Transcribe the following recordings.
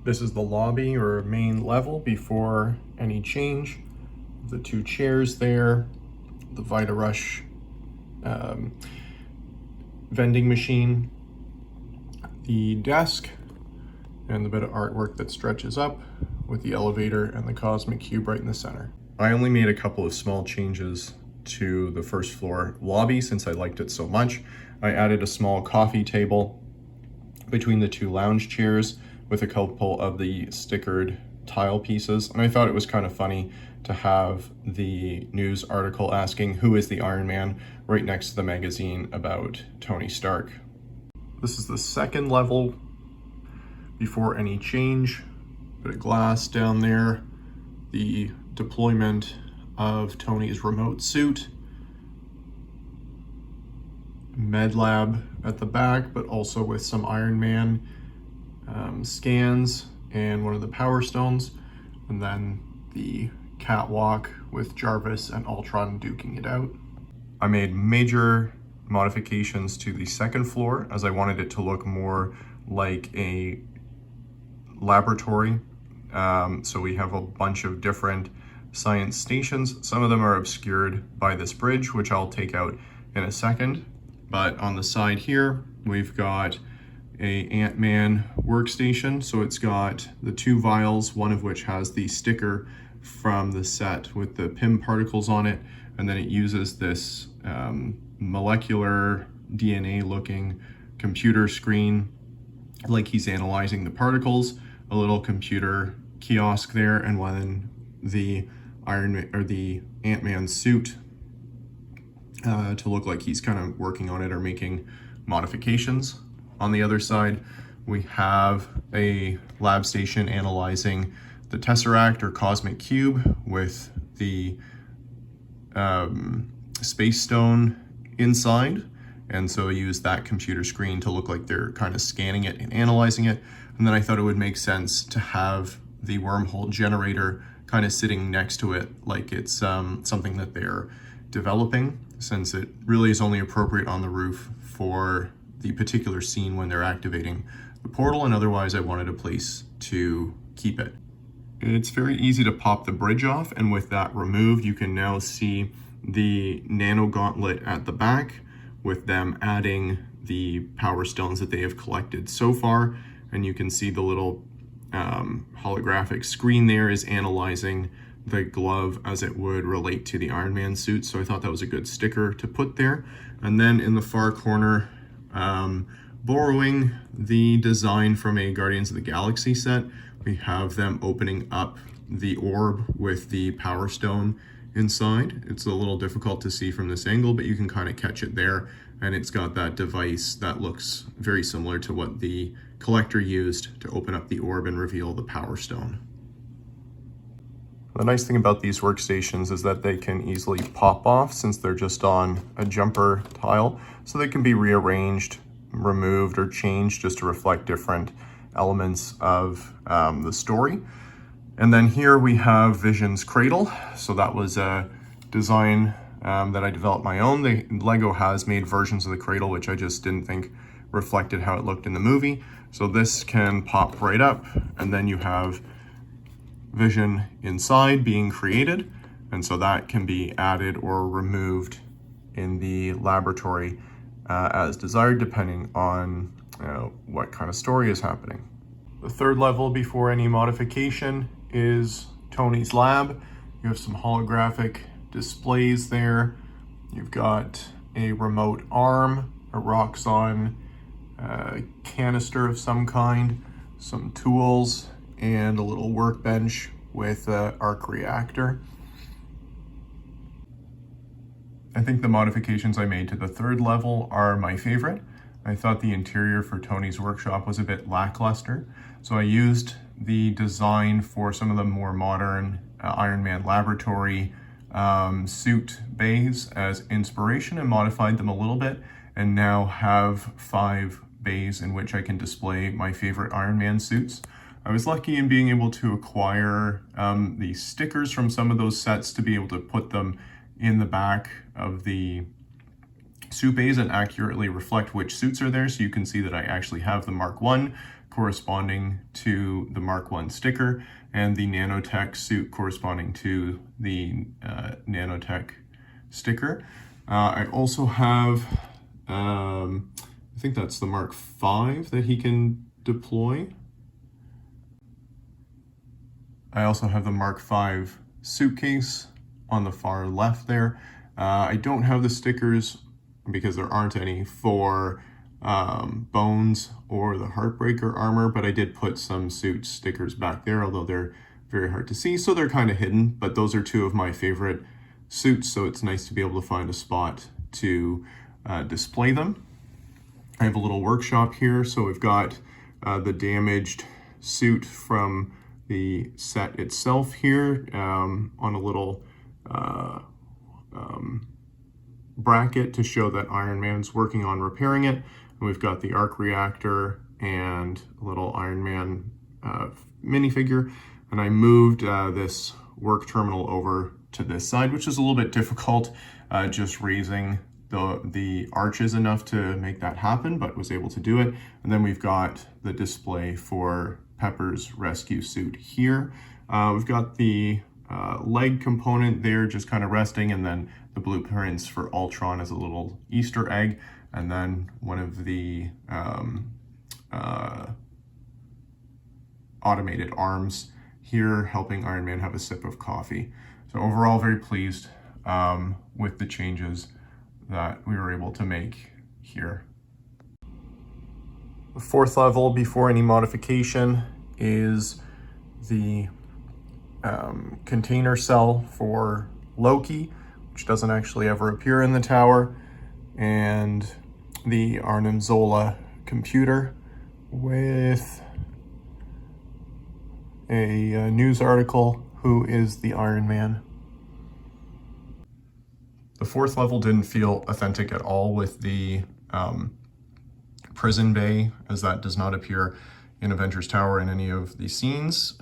This is the lobby or main level before any change. The two chairs there, the Vita Rush vending machine, the desk, and the bit of artwork that stretches up with the elevator and the cosmic cube right in the center. I only made a couple of small changes to the first floor lobby since I liked it so much. I added a small coffee table between the two lounge chairs with a couple of the stickered tile pieces, and I thought it was kind of funny to have the news article asking who is the Iron Man right next to the magazine about Tony Stark. This is the second level before any change. Bit of glass down there, the deployment of Tony's remote suit, med lab at the back, but also with some Iron Man scans and one of the power stones, and then the catwalk with Jarvis and Ultron duking it out. I made major modifications to the second floor as I wanted it to look more like a laboratory. So we have a bunch of different science stations. Some of them are obscured by this bridge, which I'll take out in a second. But on the side here, we've got a Ant-Man workstation. So it's got the two vials, one of which has the sticker from the set with the PIM particles on it. And then it uses this molecular DNA looking computer screen, like he's analyzing the particles, a little computer kiosk there, and when the Ant-Man suit to look like he's kind of working on it or making modifications. On the other side, we have a lab station analyzing the Tesseract or Cosmic Cube with the Space Stone inside. And so I use that computer screen to look like they're kind of scanning it and analyzing it. And then I thought it would make sense to have the wormhole generator kind of sitting next to it like it's something that they're developing, since it really is only appropriate on the roof for the particular scene when they're activating the portal, and otherwise I wanted a place to keep it. It's very easy to pop the bridge off, and with that removed, you can now see the nano gauntlet at the back with them adding the power stones that they have collected so far. And you can see the little holographic screen there is analyzing the glove as it would relate to the Iron Man suit. So I thought that was a good sticker to put there. And then in the far corner, borrowing the design from a Guardians of the Galaxy set, we have them opening up the orb with the power stone inside. It's a little difficult to see from this angle, but you can kind of catch it there. And it's got that device that looks very similar to what the collector used to open up the orb and reveal the power stone. The nice thing about these workstations is that they can easily pop off since they're just on a jumper tile, so they can be rearranged, removed, or changed just to reflect different elements of the story. And then here we have Vision's cradle. So that was a design that I developed my own. Lego has made versions of the cradle, which I just didn't think reflected how it looked in the movie. So this can pop right up, and then you have Vision inside being created. And so that can be added or removed in the laboratory as desired, depending on what kind of story is happening. The third level before any modification is Tony's lab. You have some holographic displays there. You've got a remote arm, a Roxxon canister of some kind, some tools, and a little workbench with an arc reactor. I think the modifications I made to the third level are my favorite. I thought the interior for Tony's workshop was a bit lackluster, so I used the design for some of the more modern Iron Man laboratory suit bays as inspiration and modified them a little bit, and now have 5 bays in which I can display my favorite Iron Man suits. I was lucky in being able to acquire the stickers from some of those sets to be able to put them in the back of the suit bays and accurately reflect which suits are there, so you can see that I actually have the Mark I corresponding to the Mark 1 sticker, and the nanotech suit corresponding to the nanotech sticker. I also have, I think that's the Mark 5 that he can deploy. I also have the Mark 5 suitcase on the far left there. I don't have the stickers because there aren't any for Bones or the Heartbreaker armor, but I did put some suit stickers back there, although they're very hard to see, so they're kind of hidden. But those are two of my favorite suits, so it's nice to be able to find a spot to display them. I have a little workshop here, so we've got the damaged suit from the set itself here on a little bracket to show that Ironman's working on repairing it. And we've got the arc reactor and a little Ironman minifigure. And I moved this work terminal over to this side, which is a little bit difficult, just raising the arches enough to make that happen, but was able to do it. And then we've got the display for Pepper's rescue suit here. We've got the leg component there just kind of resting, and then the blueprints for Ultron as a little Easter egg, and then one of the automated arms here helping Iron Man have a sip of coffee. So overall, very pleased with the changes that we were able to make here. The fourth level before any modification is the container cell for Loki, which doesn't actually ever appear in the tower, and the Arnim Zola computer with a news article, Who is the Iron Man? The fourth level didn't feel authentic at all with the prison bay, as that does not appear in Avengers Tower in any of the scenes,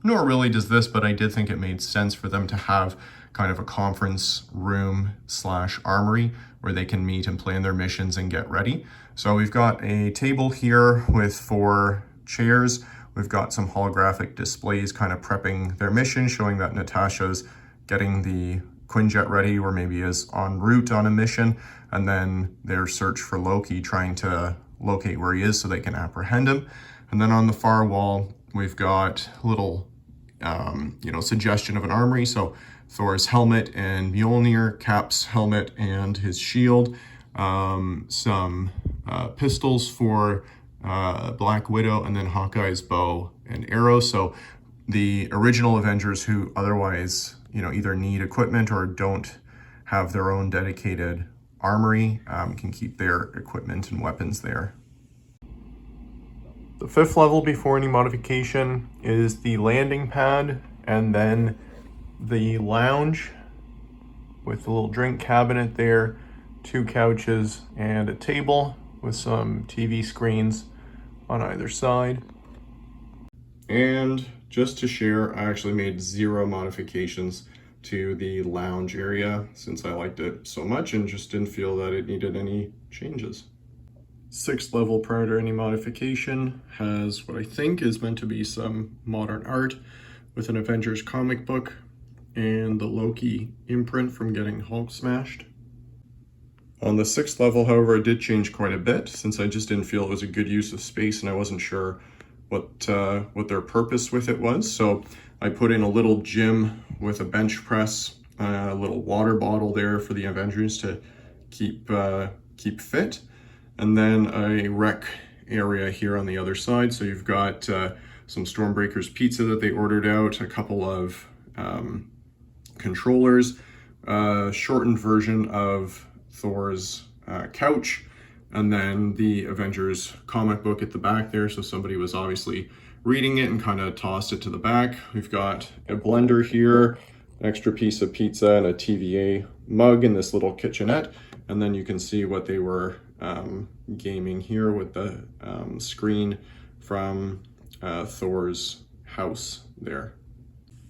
nor really does this, but I did think it made sense for them to have kind of a conference room / armory where they can meet and plan their missions and get ready. So we've got a table here with 4 chairs. We've got some holographic displays kind of prepping their mission, showing that Natasha's getting the Quinjet ready, or maybe is en route on a mission, and then their search for Loki, trying to locate where he is so they can apprehend him. And then on the far wall, we've got a little, suggestion of an armory. So Thor's helmet and Mjolnir, Cap's helmet and his shield, some pistols for Black Widow, and then Hawkeye's bow and arrow. So the original Avengers who otherwise, either need equipment or don't have their own dedicated armory can keep their equipment and weapons there. The fifth level before any modification is the landing pad, and then the lounge with a little drink cabinet there, 2 couches and a table with some TV screens on either side. And just to share, I actually made 0 modifications to the lounge area since I liked it so much and just didn't feel that it needed any changes. 6th level prior to any modification has what I think is meant to be some modern art with an Avengers comic book and the Loki imprint from getting Hulk smashed. On the 6th level, however, it did change quite a bit since I just didn't feel it was a good use of space and I wasn't sure what their purpose with it was. So I put in a little gym with a bench press, a little water bottle there for the Avengers to keep fit, and then a rec area here on the other side. So you've got some Stormbreakers pizza that they ordered out, a couple of controllers, shortened version of Thor's couch, and then the Avengers comic book at the back there. So somebody was obviously reading it and kind of tossed it to the back. We've got a blender here, an extra piece of pizza, and a TVA mug in this little kitchenette. And then you can see what they were gaming here with the screen from Thor's house there.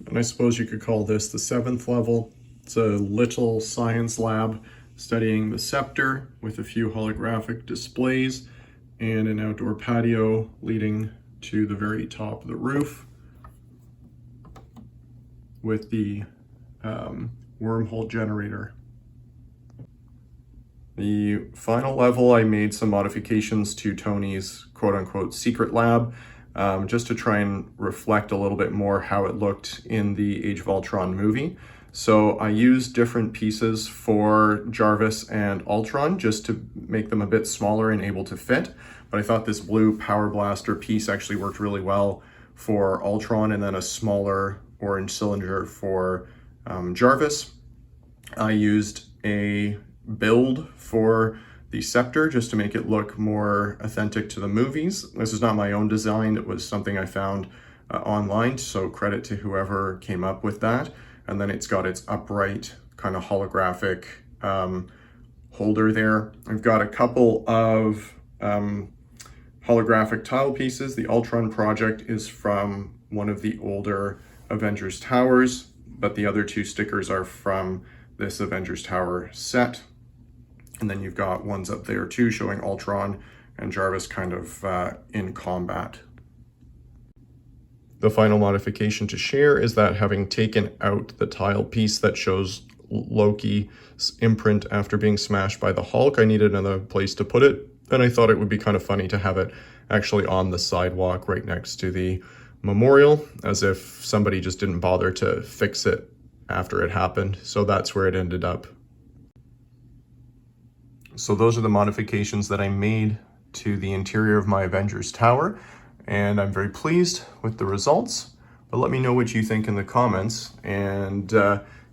And I suppose you could call this the 7th level. It's a little science lab studying the scepter with a few holographic displays and an outdoor patio leading to the very top of the roof with the wormhole generator. The final level, I made some modifications to Tony's quote-unquote secret lab, just to try and reflect a little bit more how it looked in the Age of Ultron movie. So I used different pieces for Jarvis and Ultron just to make them a bit smaller and able to fit. But I thought this blue Power Blaster piece actually worked really well for Ultron, and then a smaller orange cylinder for Jarvis. I used a build for the scepter just to make it look more authentic to the movies. This is not my own design, it was something I found online, so credit to whoever came up with that. And then it's got its upright kind of holographic holder there. I've got a couple of holographic tile pieces. The Ultron project is from one of the older Avengers Towers, but the other two stickers are from this Avengers Tower set. And then you've got ones up there too showing Ultron and Jarvis kind of in combat. The final modification to share is that having taken out the tile piece that shows Loki's imprint after being smashed by the Hulk, I needed another place to put it. And I thought it would be kind of funny to have it actually on the sidewalk right next to the memorial, as if somebody just didn't bother to fix it after it happened. So that's where it ended up. So those are the modifications that I made to the interior of my Avengers Tower, and I'm very pleased with the results. But let me know what you think in the comments, and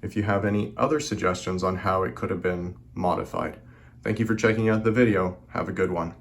if you have any other suggestions on how it could have been modified. Thank you for checking out the video. Have a good one.